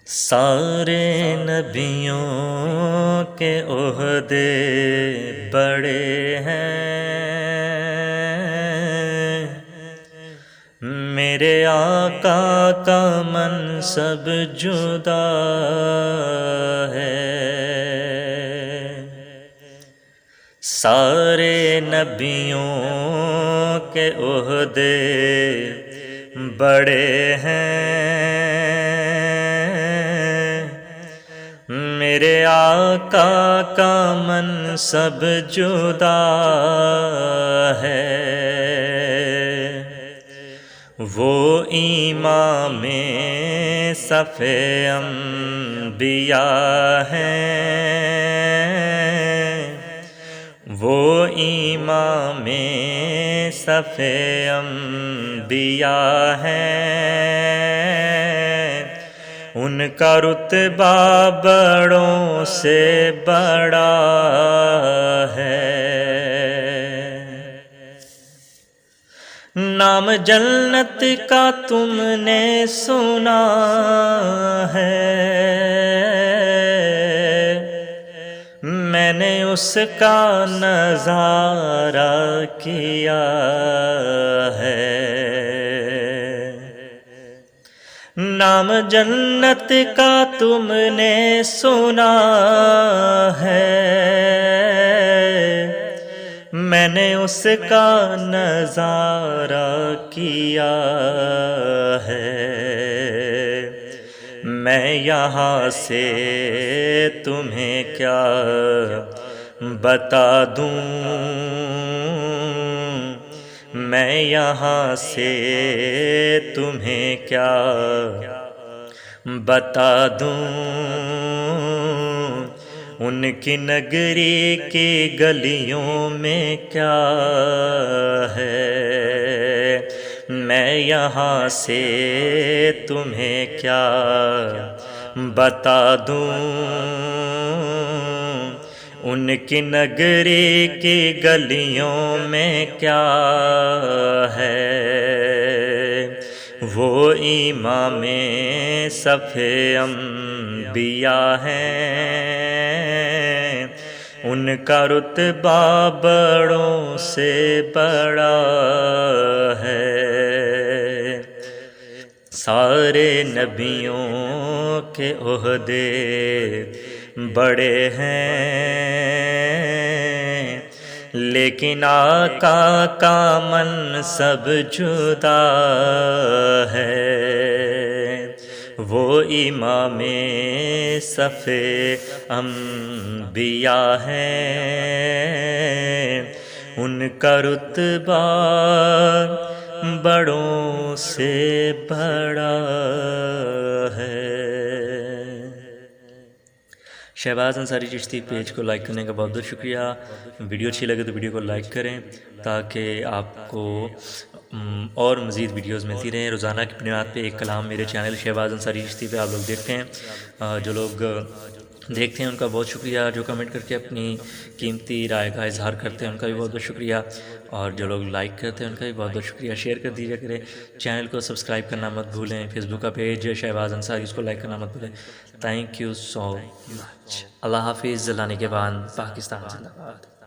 سارے نبیوں کے عہدے بڑے ہیں، میرے آقا کا منصب جدا ہے۔ سارے نبیوں کے عہدے بڑے ہیں، میرے آقا کا منصب جدا ہے۔ وہ امام صف انبیاء ہیں، وہ امام صف انبیاء ہیں، ان کا رتبہ بڑوں سے بڑا ہے۔ نام جنت کا تم نے سنا ہے، میں نے اس کا نظارہ کیا ہے۔ نام جنت کا تم نے سنا ہے، میں نے اس کا نظارہ کیا ہے۔ میں یہاں سے تمہیں کیا بتا دوں، میں یہاں سے تمہیں کیا بتا دوں، ان کی نگری کی گلیوں میں کیا ہے۔ میں یہاں سے تمہیں کیا بتا دوں، ان کی نگری کی گلیوں میں کیا ہے۔ وہ امام صف انبیاء ہیں، ان کا رتبہ بڑوں سے بڑا ہے۔ سارے نبیوں کے عہدے بڑے ہیں، لیکن آقا کا منصب جدا ہے۔ وہ امام صف انبیاء ہیں، ان کا رتبہ بڑوں سے بڑا ہے۔ شہباز انصاری چشتی پیج کو لائک کرنے کا بہت بہت شکریہ۔ ویڈیو اچھی لگے تو ویڈیو کو لائک کریں تاکہ آپ کو اور مزید ویڈیوز ملتی رہیں۔ روزانہ کی بنیاد پہ ایک کلام میرے چینل شہباز انصاری چشتی پہ آپ لوگ دیکھتے ہیں۔ جو لوگ دیکھتے ہیں ان کا بہت شکریہ، جو کمنٹ کر کے اپنی قیمتی رائے کا اظہار کرتے ہیں ان کا بھی بہت بہت شکریہ، اور جو لوگ لائک کرتے ہیں ان کا بھی بہت بہت شکریہ۔ شیئر کر دیجیے کریں، چینل کو سبسکرائب کرنا مت بھولیں، فیس بک کا پیج شہباز انصاری اس کو لائک کرنا مت بھولیں۔ تھینک یو سو مچ۔ اللہ حافظ۔ اللہ نگہبان۔ پاکستان زندہ باد۔